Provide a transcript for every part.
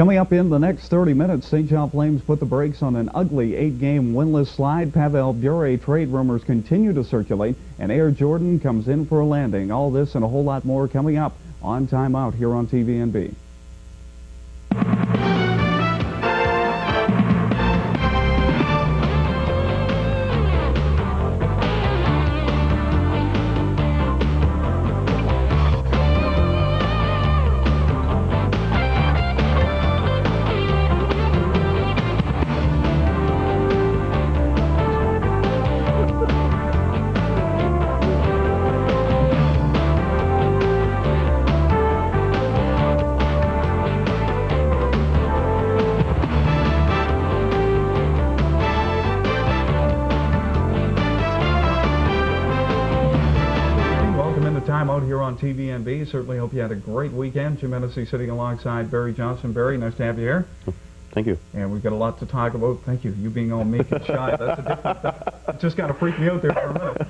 Coming up in the next 30 minutes, St. John Flames put the brakes on an ugly 8-game winless slide. Pavel Bure trade rumors continue to circulate, and Air Jordan comes in for a landing. All this and a whole lot more coming up on Time Out here on TVNB. Time out here on TVNB. Certainly hope you had a great weekend. Jim Hennessy sitting alongside Barry Johnson. Barry, nice to have you here. Thank you. And we've got a lot to talk about. Thank you. You being all meek and shy. That's a different, that just kind of freaked me out there for a minute.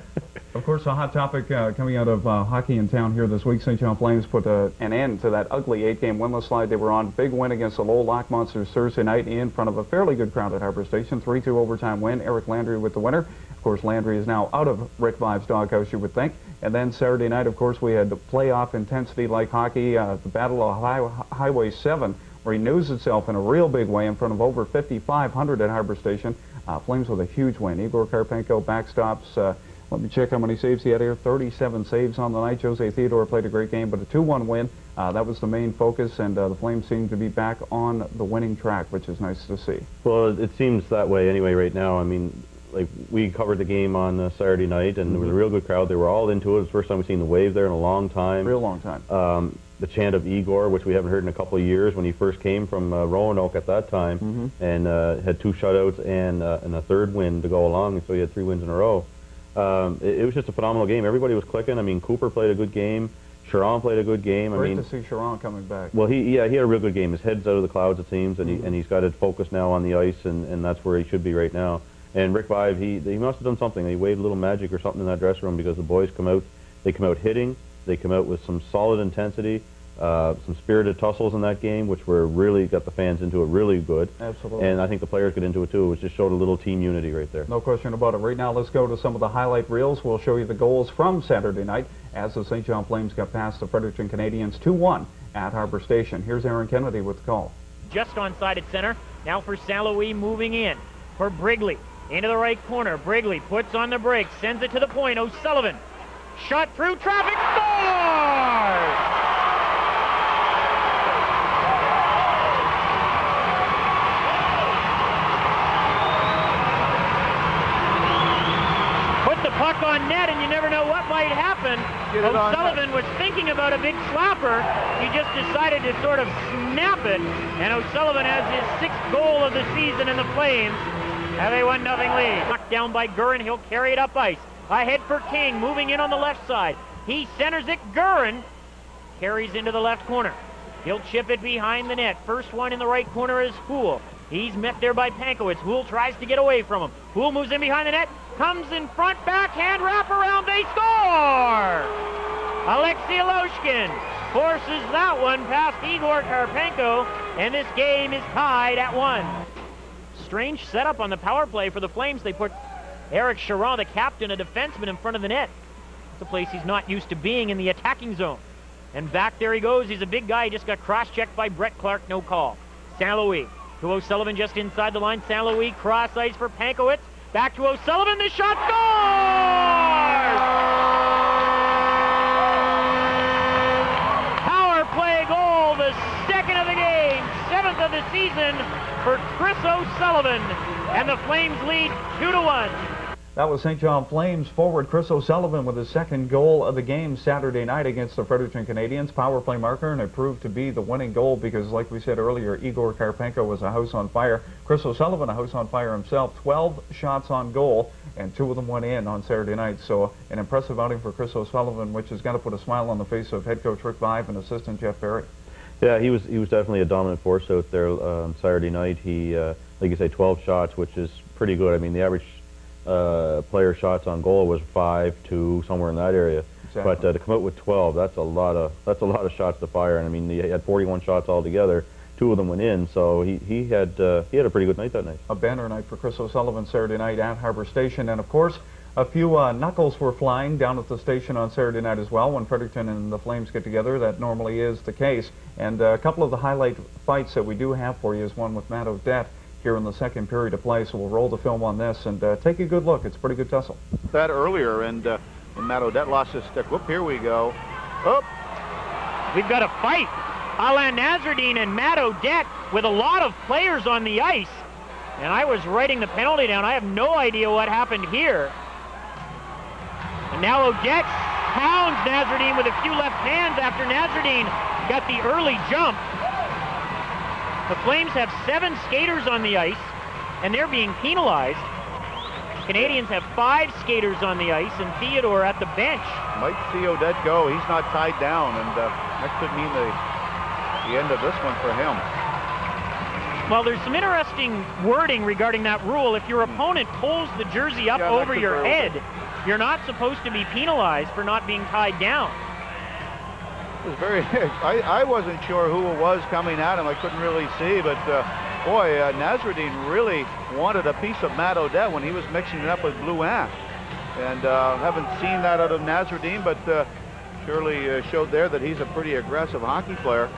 Of course, a hot topic coming out of hockey in town here this week. St. John Flames put an end to that ugly 8-game winless slide they were on. Big win against the Lowell Lock Monsters Thursday night in front of a fairly good crowd at Harbor Station. 3-2 overtime win. Eric Landry with the winner. Of course, Landry is now out of Rick Vive's doghouse, you would think. And then Saturday night, of course, we had the playoff intensity like hockey, the Battle of Highway 7 renews itself in a real big way in front of over 5,500 at Harbor Station. Flames with a huge win. Igor Karpenko backstops. Let me check how many saves he had here. 37 saves on the night. Jose Theodore played a great game, but a 2-1 win. That was the main focus, and the Flames seem to be back on the winning track, which is nice to see. Well, it seems that way anyway right now. I mean, like, we covered the game on Saturday night, and there was a real good crowd. They were all into it. It was the first time we've seen the wave there in a long time. Real long time. The chant of Igor, which we haven't heard in a couple of years, when he first came from Roanoke at that time, and had 2 shutouts and a third win to go along, and so he had 3 wins in a row. It was just a phenomenal game. Everybody was clicking. I mean, Cooper played a good game. Sharon played a good game. Great to see Sharon coming back. Well, he had a real good game. His head's out of the clouds, it seems, and he's got it focused now on the ice, and that's where he should be right now. And Rick Vive, he must have done something. He waved a little magic or something in that dressing room, because the boys come out. They come out hitting. They come out with some solid intensity, some spirited tussles in that game, which were really got the fans into it really good. Absolutely. And I think the players get into it too. It just showed a little team unity right there. No question about it. Right now, let's go to some of the highlight reels. We'll show you the goals from Saturday night as the St. John Flames got past the Fredericton Canadians 2-1 at Harbor Station. Here's Aaron Kennedy with the call. Just onside at center. Now for St. Louis moving in. For Brigley. Into the right corner. Brigley puts on the brakes. Sends it to the point. O'Sullivan. Shot through traffic. Scores! Put the puck on net, and you never know what might happen. O'Sullivan was thinking about a big slapper. He just decided to sort of snap it, and O'Sullivan has his 6th goal of the season in the Flames. Have a 1-0 lead. Knocked down by Gurin. He'll carry it up ice. Ahead for King, moving in on the left side. He centers it. Gurin carries into the left corner. He'll chip it behind the net. First one in the right corner is Houle. He's met there by Pankowitz. Houle tries to get away from him. Houle moves in behind the net. Comes in front, backhand, wraparound. They score! Alexei Aloshkin forces that one past Igor Karpenko, and this game is tied at 1. Strange setup on the power play for the Flames. They put Eric Sharon, the captain, a defenseman, in front of the net. It's a place he's not used to being in the attacking zone. And back there he goes. He's a big guy. He just got cross-checked by Brett Clark. No call. St. Louis to O'Sullivan just inside the line. St. Louis cross ice for Pankowitz. Back to O'Sullivan. The shot scores! Power play goal, the 2nd of the game, 7th of the season for Chris O'Sullivan, and the Flames lead 2-1. That was St. John Flames forward Chris O'Sullivan with his 2nd goal of the game Saturday night against the Fredericton Canadians. Power play marker, and it proved to be the winning goal because, like we said earlier, Igor Karpenko was a house on fire. Chris O'Sullivan, a house on fire himself. 12 shots on goal, and 2 of them went in on Saturday night. So an impressive outing for Chris O'Sullivan, which has got to put a smile on the face of head coach Rick Vive and assistant Jeff Barry. Yeah, he was definitely a dominant force out there on Saturday night. He, like you say, 12 shots, which is pretty good. I mean, the average player shots on goal was 5, 2, somewhere in that area. Exactly. But to come out with 12, that's a lot of shots to fire. And I mean, he had 41 shots altogether. 2 of them went in. So he had a pretty good night that night. A banner night for Chris O'Sullivan Saturday night at Harbor Station, and of course a few knuckles were flying down at the station on Saturday night as well when Fredericton and the Flames get together. That normally is the case. And a couple of the highlight fights that we do have for you is one with Matt Odette here in the second period of play. So we'll roll the film on this and take a good look. It's a pretty good tussle. That earlier, and when Matt Odette lost his stick. Whoop, here we go. Up. We've got a fight. Alain Nazardine and Matt Odette with a lot of players on the ice. And I was writing the penalty down. I have no idea what happened here. And now Odette pounds Nazardine with a few left hands after Nazardine got the early jump. The Flames have 7 skaters on the ice, and they're being penalized. Canadians have 5 skaters on the ice, and Theodore at the bench. Might see Odette go. He's not tied down, and that could mean the end of this one for him. Well, there's some interesting wording regarding that rule. If your opponent pulls the jersey up over your head, you're not supposed to be penalized for not being tied down. It was very. I wasn't sure who it was coming at him. I couldn't really see, but boy, Nazardine really wanted a piece of Matt Odette when he was mixing it up with Blue Ant. And haven't seen that out of Nazardine, but surely showed there that he's a pretty aggressive hockey player.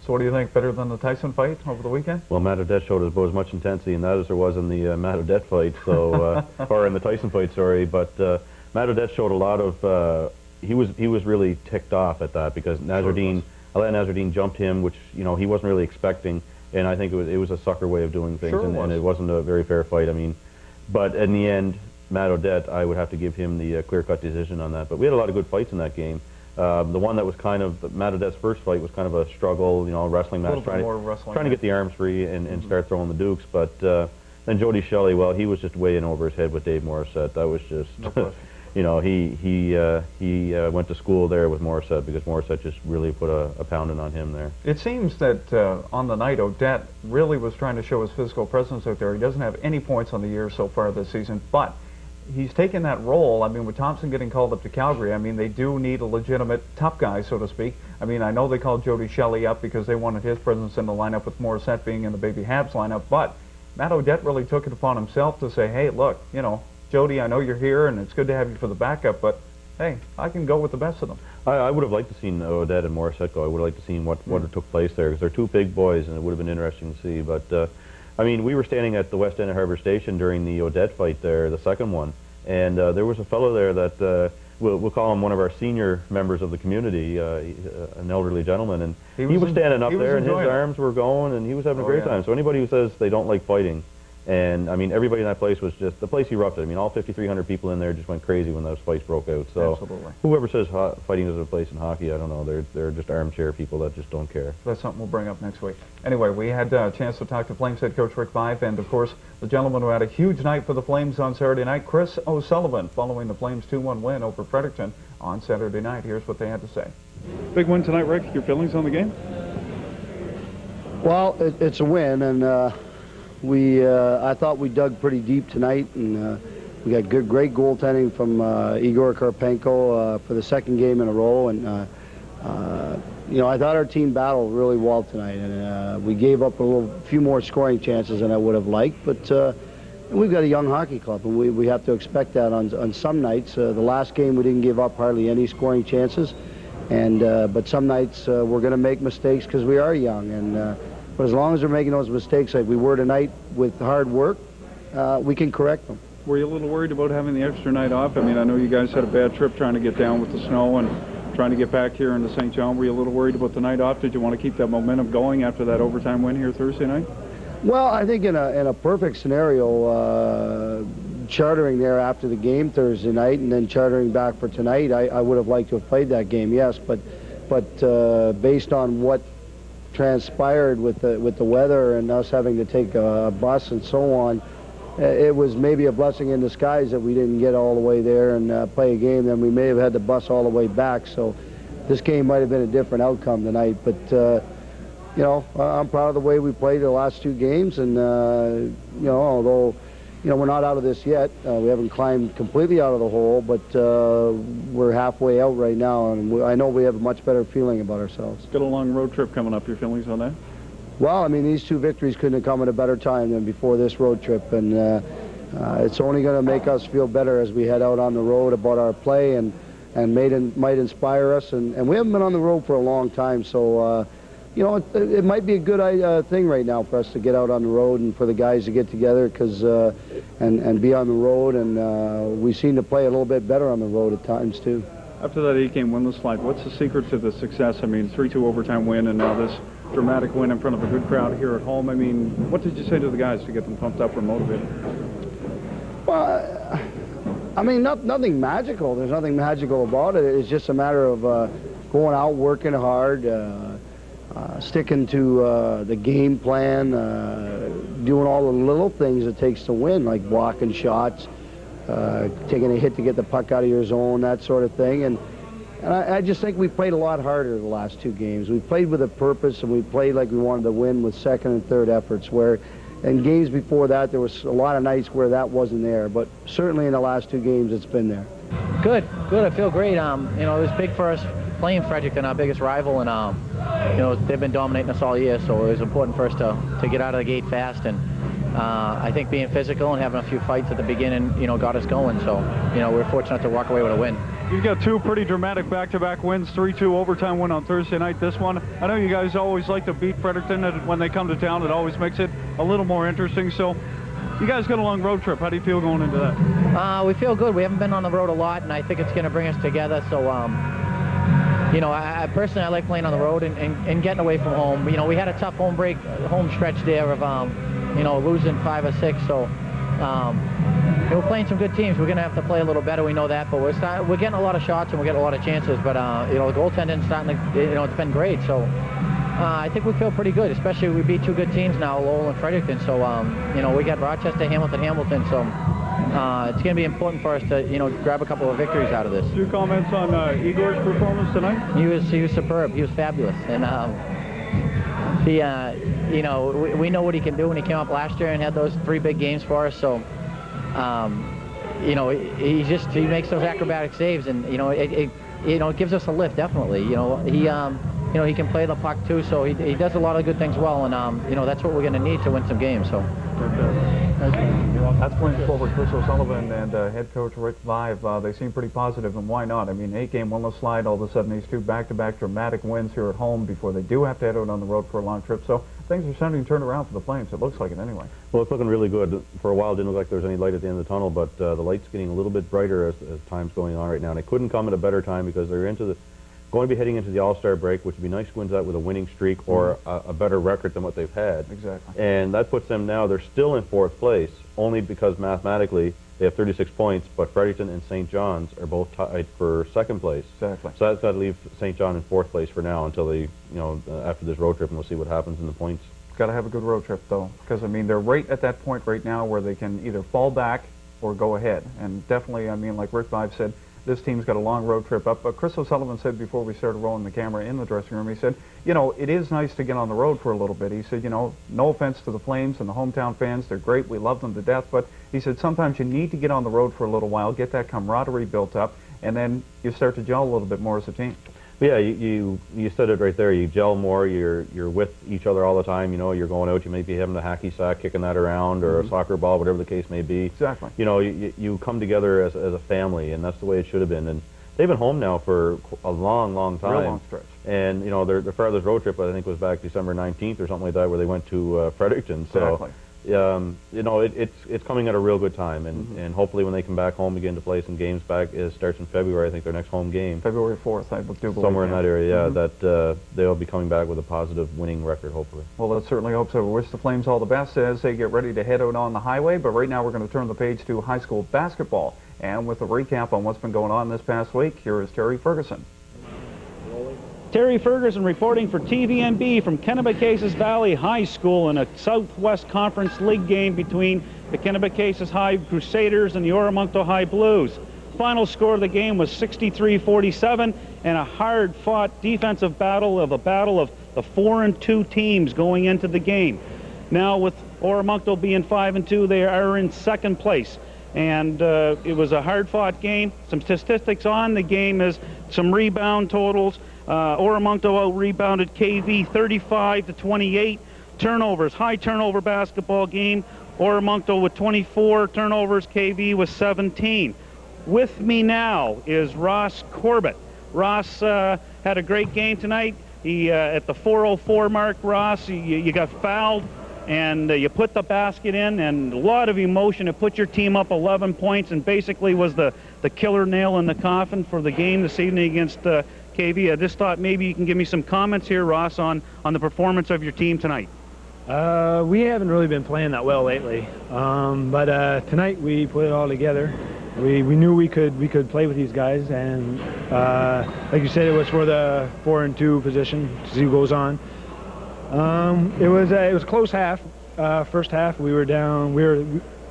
So what do you think? Better than the Tyson fight over the weekend? Well, Matt Odette showed about as much intensity in that as there was in the Matt Odette fight, so or in the Tyson fight, sorry. But Matt Odette showed a lot of. He was really ticked off at that because Alain Nazardine jumped him, which he wasn't really expecting, and I think it was a sucker way of doing things, and it wasn't a very fair fight. I mean, but in the end, Matt Odette, I would have to give him the clear-cut decision on that. But we had a lot of good fights in that game. The one that was kind of Matt Odette's first fight was kind of a struggle, wrestling match, trying to get the arms free and start throwing the dukes. But then Jody Shelley, well, he was just way in over his head with Dave Morissette. That was just, he went to school there with Morissette because Morissette just really put a pounding on him there. It seems that on the night, Odette really was trying to show his physical presence out there. He doesn't have any points on the year so far this season, but he's taken that role. I mean, with Thompson getting called up to Calgary, I mean, they do need a legitimate tough guy, so to speak. I mean, I know they called Jody Shelley up because they wanted his presence in the lineup with Morissette being in the Baby Habs lineup, but Matt Odette really took it upon himself to say, hey, look, Jody, I know you're here, and it's good to have you for the backup, but hey, I can go with the best of them. I would have liked to seen Odette and Morissette go. I would have liked to seen what took place there because they're 2 big boys, and it would have been interesting to see. But, I mean, we were standing at the west end of Harbor Station during the Odette fight there, the second one, and there was a fellow there that, we'll call him one of our senior members of the community, an elderly gentleman, and he was standing up there, and his arms were going, and he was having a great time. So anybody who says they don't like fighting, and I mean, everybody in that place was just, the place erupted. I mean, all 5,300 people in there just went crazy when those fights broke out. So absolutely. Whoever says fighting is a place in hockey, I don't know. They're just armchair people that just don't care. That's something we'll bring up next week. Anyway, we had a chance to talk to Flames head coach Rick Vaive, and of course, the gentleman who had a huge night for the Flames on Saturday night, Chris O'Sullivan, following the Flames 2-1 win over Fredericton on Saturday night. Here's what they had to say. Big win tonight, Rick. Your feelings on the game? Well, it's a win, and I thought we dug pretty deep tonight, and we got great goaltending from Igor Karpenko for the second game in a row, and I thought our team battled really well tonight, and we gave up a few more scoring chances than I would have liked, but we've got a young hockey club, and we have to expect that on some nights. The last game we didn't give up hardly any scoring chances, and but some nights we're going to make mistakes because we are young, and but as long as we're making those mistakes like we were tonight with hard work, we can correct them. Were you a little worried about having the extra night off? I mean, I know you guys had a bad trip trying to get down with the snow and trying to get back here into St. John. Were you a little worried about the night off? Did you want to keep that momentum going after that overtime win here Thursday night? Well, I think in a perfect scenario, chartering there after the game Thursday night and then chartering back for tonight, I would have liked to have played that game, yes, but based on what transpired with the weather and us having to take a bus and so on, it was maybe a blessing in disguise that we didn't get all the way there and play a game. Then we may have had to bus all the way back. So this game might have been a different outcome tonight. But I'm proud of the way we played the last 2 games, and although we're not out of this yet, we haven't climbed completely out of the hole, but we're halfway out right now, and I know we have a much better feeling about ourselves. Got a long road trip coming up. Your feelings on that? Well, I mean, these 2 victories couldn't have come at a better time than before this road trip, and it's only going to make us feel better as we head out on the road about our play, and might inspire us. And we haven't been on the road for a long time, so you know, it might be a good thing right now for us to get out on the road and for the guys to get together, because and be on the road, and we seem to play a little bit better on the road at times too. After that 8-game winless slide, what's the secret to the success? I mean, 3-2 overtime win, and now this dramatic win in front of a good crowd here at home. I mean, what did you say to the guys to get them pumped up or motivated? Well, I mean, nothing magical. There's nothing magical about it. It's just a matter of going out, working hard, sticking to the game plan, doing all the little things it takes to win, like blocking shots, taking a hit to get the puck out of your zone, that sort of thing. And I just think we played a lot harder the last 2 games. We played with a purpose, and we played like we wanted to win with second and third efforts, where in games before that, there was a lot of nights where that wasn't there. But certainly in the last 2 games, it's been there. Good. I feel great. You know, it was big for us playing Fredericton, our biggest rival, and you know, they've been dominating us all year, so it was important for us to get out of the gate fast. And I think being physical and having a few fights at the beginning, you know, got us going. So, you know, we're fortunate to walk away with a win. You've got 2 pretty dramatic back-to-back wins, 3-2 overtime win on Thursday night. This one, I know you guys always like to beat Fredericton, and when they come to town, it always makes it a little more interesting. So, you guys got a long road trip. How do you feel going into that? We feel good. We haven't been on the road a lot, and I think it's going to bring us together. So, you know, I personally, I like playing on the road and getting away from home. You know, we had a tough home stretch there of, you know, losing 5 or 6. So, we're playing some good teams. We're going to have to play a little better. We know that, but we're getting a lot of shots and we're getting a lot of chances. But you know, the goaltending's starting to, you know, it's been great. So I think we feel pretty good. Especially we beat 2 good teams now, Lowell and Fredericton. So you know, we got Rochester, Hamilton. So it's going to be important for us to, you know, grab a couple of victories out of this. Your comments on Igor's performance tonight? He was superb. He was fabulous, and he you know, we know what he can do. When he came up last year and had those 3 big games for us. So. You know, he makes those acrobatic saves, and you know, it gives us a lift, definitely. You know, you know, he can play the puck too, so he does a lot of good things well, and you know, that's what we're going to need to win some games. So. That's playing forward Chris O'Sullivan and head coach Rick Vive. They seem pretty positive, and why not? I mean, 8-game winless slide, all of a sudden these 2 back-to-back dramatic wins here at home before they do have to head out on the road for a long trip. So things are starting to turn around for the Flames. It looks like it anyway. Well, it's looking really good. For a while, it didn't look like there was any light at the end of the tunnel, but the light's getting a little bit brighter as time's going on right now. And it couldn't come at a better time because they're going to be heading into the All-Star break, which would be nice to go into that with a winning streak or a better record than what they've had. Exactly. And that puts them now, they're still in 4th place, only because mathematically they have 36 points, but Fredericton and St. John's are both tied for 2nd place. Exactly. So that's got to leave St. John in 4th place for now until they, you know, after this road trip, and we'll see what happens in the points. Got to have a good road trip, though, because, I mean, they're right at that point right now where they can either fall back or go ahead. And definitely, I mean, like Rick Vive said, this team's got a long road trip up. But Chris O'Sullivan said before we started rolling the camera in the dressing room, he said, you know, it is nice to get on the road for a little bit. He said, you know, no offense to the Flames and the hometown fans. They're great. We love them to death. But he said sometimes you need to get on the road for a little while, get that camaraderie built up, and then you start to gel a little bit more as a team. Yeah, you said it right there. You gel more. You're with each other all the time. You know, you're going out. You may be having a hacky sack, kicking that around, or a soccer ball, whatever the case may be. Exactly. You know, you come together as a family, and that's the way it should have been. And they've been home now for a long time. Real long stretch. And you know, their farthest road trip, I think, was back December 19th or something like that, where they went to Fredericton. So. Exactly. You know, it's coming at a real good time, and hopefully when they come back home again to play some games back, it starts in February. I think their next home game. February 4th, I do believe. Somewhere in that area, yeah, that they'll be coming back with a positive winning record, hopefully. Well, let's certainly hope so. We wish the Flames all the best as they get ready to head out on the highway, but right now we're going to turn the page to high school basketball. And with a recap on what's been going on this past week, here is Terry Ferguson. Terry Ferguson reporting for TVNB from Kennebecasis Valley High School in a Southwest Conference League game between the Kennebecasis High Crusaders and the Oromonto High Blues. Final score of the game was 63-47, and a hard-fought defensive battle of the 4-2 teams going into the game. Now, with Oromonto being 5-2, they are in 2nd place. And it was a hard-fought game. Some statistics on the game is some rebound totals. Oromonto out-rebounded KV 35-28. turnovers, high turnover basketball game. Oromoncto with 24 turnovers, KV with 17. With me now is Ross Corbett. Ross had a great game tonight. He at the 4:04 mark, Ross, you got fouled, and you put the basket in, and a lot of emotion. It put your team up 11 points, and basically was the killer nail in the coffin for the game this evening against KV. I just thought maybe you can give me some comments here, Ross, on the performance of your team tonight. We haven't really been playing that well lately, but tonight we put it all together. We knew we could play with these guys, and like you said, it was for the 4-2 position to see who goes on. It was a close half. First half we were down. We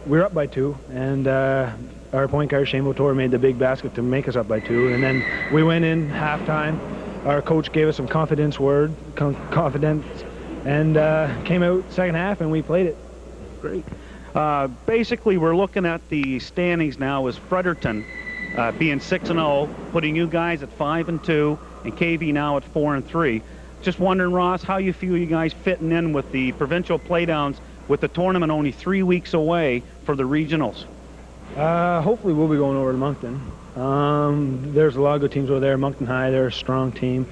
were up by 2, and our point guard Shane Motor made the big basket to make us up by 2, and then we went in halftime. Our coach gave us some confidence, and came out second half, and we played it. Great. Basically, we're looking at the standings now as Fredericton being 6-0, putting you guys at 5-2, and KV now at 4-3. Just wondering, Ross, how you feel you guys fitting in with the provincial playdowns with the tournament only 3 weeks away for the regionals? Hopefully we'll be going over to Moncton. There's a lot of good teams over there. Moncton High, they're a strong team.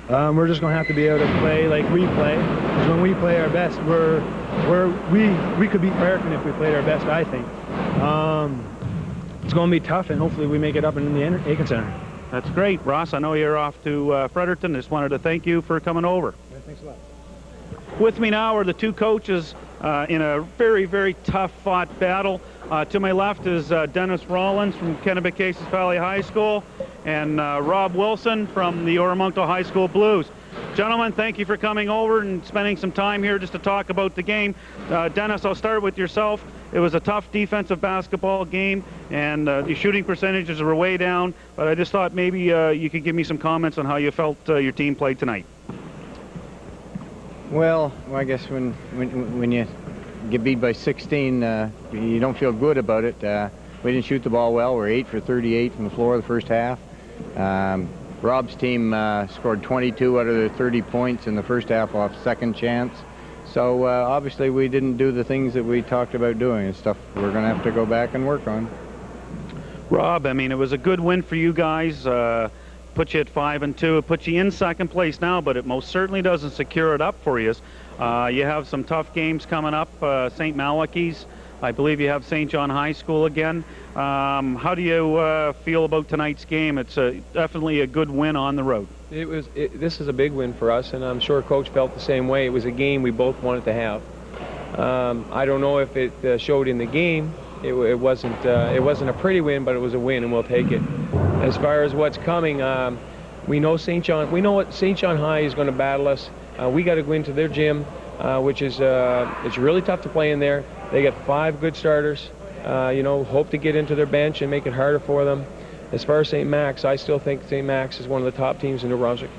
We're just going to have to be able to play like we play, because when we play our best, we could beat Fredericton if we played our best, I think. It's going to be tough, and hopefully we make it up in the Aiken Center. That's great. Ross, I know you're off to Fredericton. Just wanted to thank you for coming over. Yeah, thanks a lot. With me now are the two coaches in a very, very tough fought battle. To my left is Dennis Rollins from Kennebec Valley High School, and Rob Wilson from the Oromoncto High School Blues. Gentlemen, thank you for coming over and spending some time here just to talk about the game. Dennis, I'll start with yourself. It was a tough defensive basketball game, and your shooting percentages were way down, but I just thought maybe you could give me some comments on how you felt your team played tonight. Well, I guess when you get beat by 16, you don't feel good about it. We didn't shoot the ball well. We're 8 for 38 from the floor the first half. Rob's team scored 22 out of their 30 points in the first half off second chance. So obviously we didn't do the things that we talked about doing, and stuff we're going to have to go back and work on. Rob, I mean, it was a good win for you guys. Put you at 5-2. It puts you in second place now, but it most certainly doesn't secure it up for you. You have some tough games coming up. St. Malachy's. I believe you have St. John High School again. How do you feel about tonight's game? It's definitely a good win on the road. This is a big win for us, and I'm sure Coach felt the same way. It was a game we both wanted to have. I don't know if it showed in the game. It wasn't a pretty win, but it was a win, and we'll take it. As far as what's coming, we know what St. John High is going to battle us. We got to go into their gym, which is it's really tough to play in there. They got 5 good starters. Hope to get into their bench and make it harder for them. As far as St. Max, I still think St. Max is one of the top teams in New Brunswick.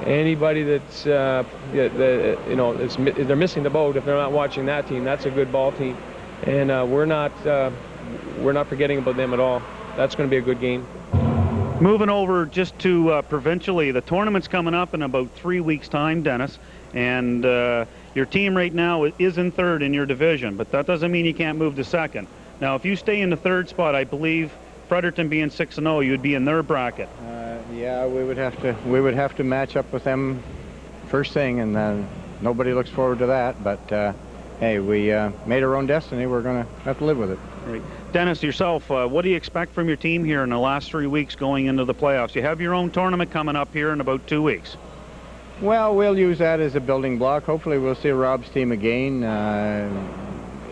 Anybody that's they're missing the boat if they're not watching that team. That's a good ball team, and we're not forgetting about them at all. That's going to be a good game. Moving over just to provincially, the tournament's coming up in about 3 weeks' time, Dennis, and your team right now is in third in your division, but that doesn't mean you can't move to second. Now, if you stay in the third spot, I believe Fredericton being 6-0, you'd be in their bracket. Yeah, we would have to match up with them first thing, and nobody looks forward to that. But hey, we made our own destiny. We're going to have to live with it. Right. Dennis, yourself, what do you expect from your team here in the last 3 weeks going into the playoffs? You have your own tournament coming up here in about 2 weeks. Well, we'll use that as a building block. Hopefully we'll see Rob's team again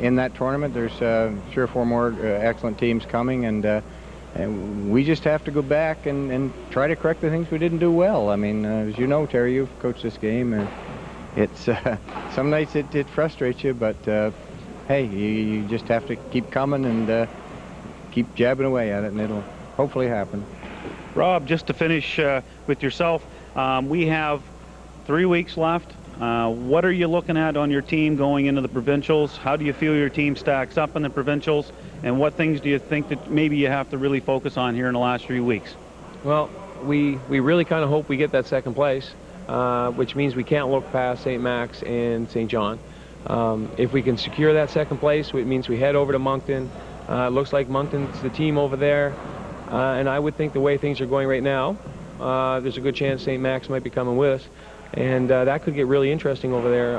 in that tournament. There's 3 or 4 more excellent teams coming, and we just have to go back and try to correct the things we didn't do well. I mean, as you know, Terry, you've coached this game, and it's some nights it frustrates you, but hey, you just have to keep coming and keep jabbing away at it, and it'll hopefully happen. Rob, just to finish with yourself, we have 3 weeks left. What are you looking at on your team going into the provincials? How do you feel your team stacks up in the provincials? And what things do you think that maybe you have to really focus on here in the last 3 weeks? Well, we really kind of hope we get that second place, which means we can't look past St. Max and St. John. If we can secure that second place, it means we head over to Moncton. It looks like Moncton's the team over there, and I would think the way things are going right now, there's a good chance St. Max might be coming with us, and that could get really interesting over there.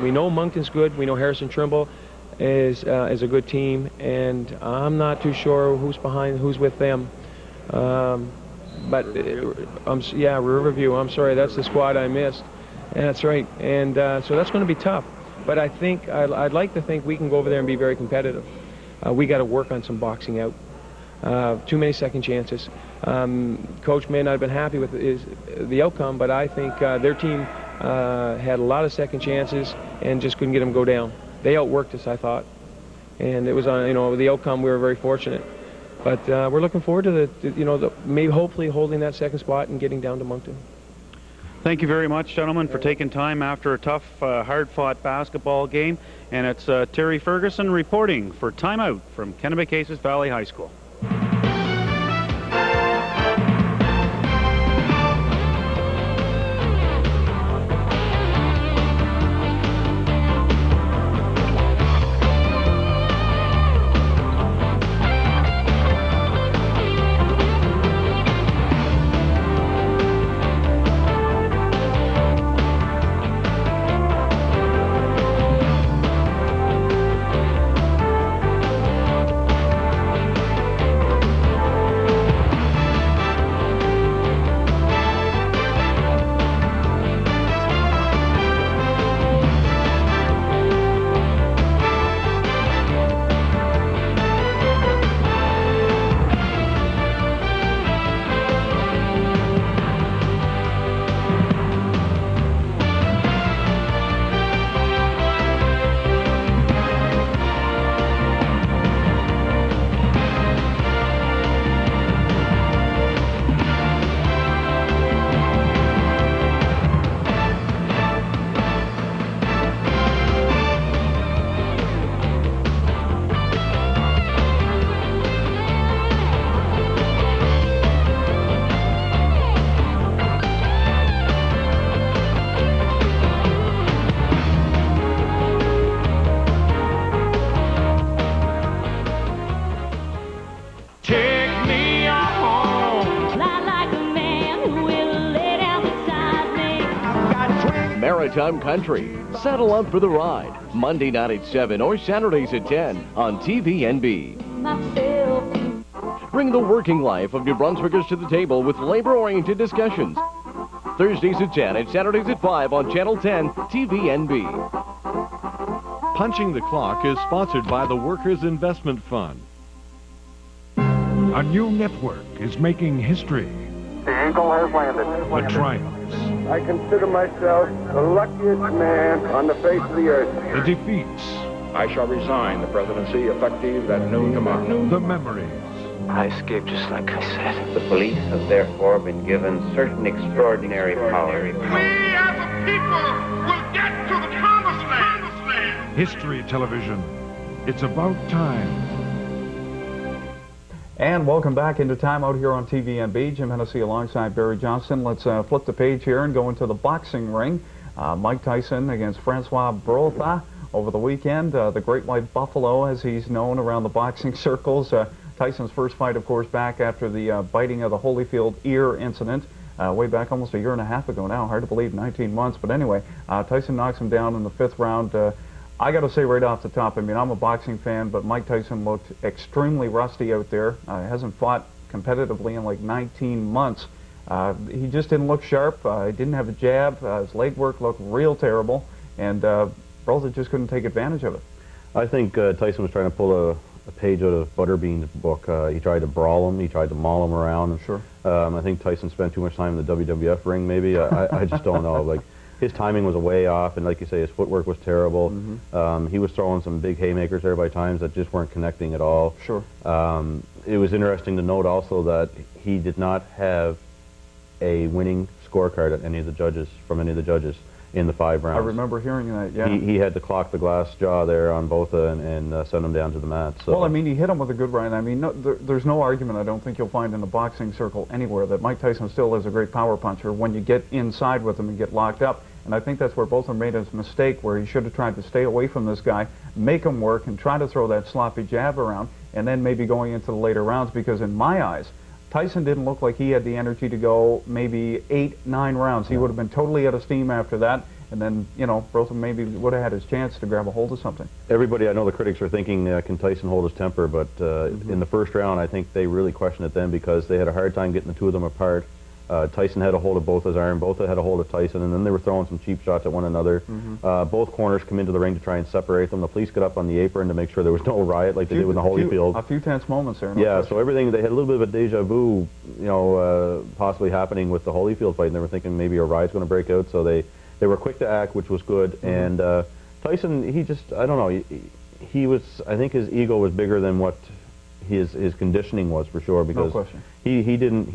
We know Moncton's good. We know Harrison Trimble is a good team, and I'm not too sure who's with them. But yeah, Riverview. I'm sorry, that's the squad I missed. Yeah, that's right, and so that's going to be tough. But I think I'd like to think we can go over there and be very competitive. We got to work on some boxing out. Too many second chances. Coach may not have been happy with the outcome, but I think their team had a lot of second chances and just couldn't get them to go down. They outworked us, I thought, and it was on the outcome. We were very fortunate, but we're looking forward to maybe hopefully holding that second spot and getting down to Moncton. Thank you very much, gentlemen, for taking time after a tough, hard-fought basketball game. And it's Terry Ferguson reporting for Time Out from Kennebecasis Valley High School. Maritime Country. Saddle up for the ride. Monday night at 7 or Saturdays at 10 on TVNB. Bring the working life of New Brunswickers to the table with labor-oriented discussions. Thursdays at 10 and Saturdays at 5 on Channel 10 TVNB. Punching the Clock is sponsored by the Workers' Investment Fund. A new network is making history. The Eagle has landed. The triumphs. I consider myself the luckiest man on the face of the earth. The defeats. I shall resign the presidency effective at noon tomorrow. The memories. I escaped just like I said. The police have therefore been given certain extraordinary powers. We as a people will get to the promised land. History television. It's about time. And welcome back into Time Out here on TVNB. Jim Hennessy alongside Barry Johnston. Let's flip the page here and go into the boxing ring. Mike Tyson against Francois Bertha over the weekend. The Great White Buffalo, as he's known around the boxing circles. Tyson's first fight, of course, back after the biting of the Holyfield ear incident. Way back almost a year and a half ago now. Hard to believe, 19 months. But anyway, Tyson knocks him down in the 5th round. I got to say right off the top, I mean, I'm a boxing fan, but Mike Tyson looked extremely rusty out there. Hasn't fought competitively in like 19 months. He just didn't look sharp. He didn't have a jab. His leg work looked real terrible, and Bertha just couldn't take advantage of it. I think Tyson was trying to pull a page out of Butterbean's book. He tried to brawl him. He tried to maul him around. Sure. I think Tyson spent too much time in the WWF ring, maybe. I just don't know. Like, his timing was way off, and like you say, his footwork was terrible. Mm-hmm. He was throwing some big haymakers there by times that just weren't connecting at all. Sure. It was interesting to note also that he did not have a winning scorecard at any of the judges, from any of the judges in the 5 rounds. I remember hearing that, yeah. He had to clock the glass jaw there on both and send him down to the mat. So. Well, I mean, he hit him with a good right. I mean, there's no argument, I don't think you'll find in the boxing circle anywhere, that Mike Tyson still is a great power puncher when you get inside with him and get locked up. And I think that's where both of them made his mistake, where he should have tried to stay away from this guy, make him work, and try to throw that sloppy jab around, and then maybe going into the later rounds, because in my eyes, Tyson didn't look like he had the energy to go maybe 8, 9 rounds. He would have been totally out of steam after that, and then, you know, Brotham maybe would have had his chance to grab a hold of something. Everybody, I know the critics are thinking, can Tyson hold his temper, but in the first round, I think they really questioned it then because they had a hard time getting the two of them apart. Tyson had a hold of both his arm, both had a hold of Tyson, and then they were throwing some cheap shots at one another. Both corners come into the ring to try and separate them. The police got up on the apron to make sure there was no riot like they did with the Holyfield. A few tense moments there. No yeah, question. so everything, they had a little bit of a deja vu, you know, possibly happening with the Holyfield fight, and they were thinking maybe a riot's going to break out, so they were quick to act, which was good. And Tyson, he just, I don't know, he was, I think his ego was bigger than what his conditioning was, for sure, because he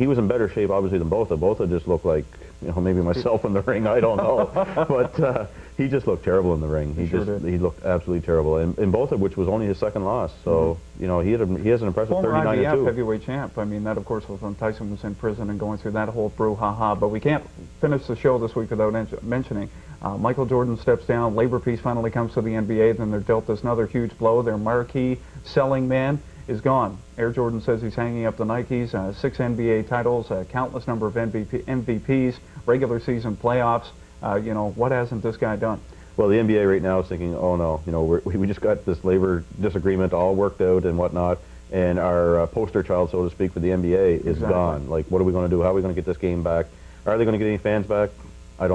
was in better shape obviously than Botha. Botha just looked like, you know, maybe myself in the ring, I don't know. But he just looked terrible in the ring. He looked absolutely terrible. And Botha, which was only his second loss, so you know, he has an impressive 39-2. IBF heavyweight champ. I mean, that of course was when Tyson was in prison and going through that whole brouhaha. But we can't finish the show this week without mentioning Michael Jordan steps down. Labor Peace finally comes to the NBA. Then they're dealt this another huge blow. Their marquee selling man is gone. Air Jordan says he's hanging up the Nikes, 6 NBA titles, a countless number of MVPs, regular season playoffs. You know, what hasn't this guy done? Well, the NBA right now is thinking, oh no, you know, we just got this labor disagreement all worked out and whatnot, and our poster child, so to speak, for the NBA is gone. Like, what are we going to do? How are we going to get this game back? Are they going to get any fans back? I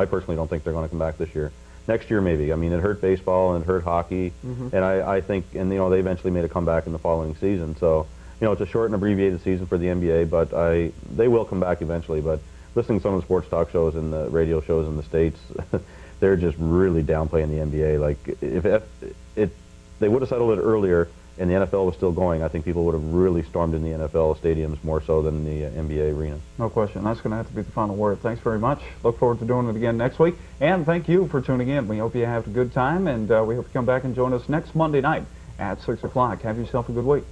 personally don't think they're going to come back this year. Next year, maybe. I mean, it hurt baseball and it hurt hockey, and I think, and you know, they eventually made a comeback in the following season. So, you know, it's a short and abbreviated season for the NBA, but they will come back eventually. But listening to some of the sports talk shows and the radio shows in the States, they're just really downplaying the NBA. Like, if they would have settled it earlier and the NFL was still going, I think people would have really stormed in the NFL stadiums more so than the NBA arenas. No question. That's going to have to be the final word. Thanks very much. Look forward to doing it again next week. And thank you for tuning in. We hope you have a good time, and we hope you come back and join us next Monday night at 6 o'clock. Have yourself a good week.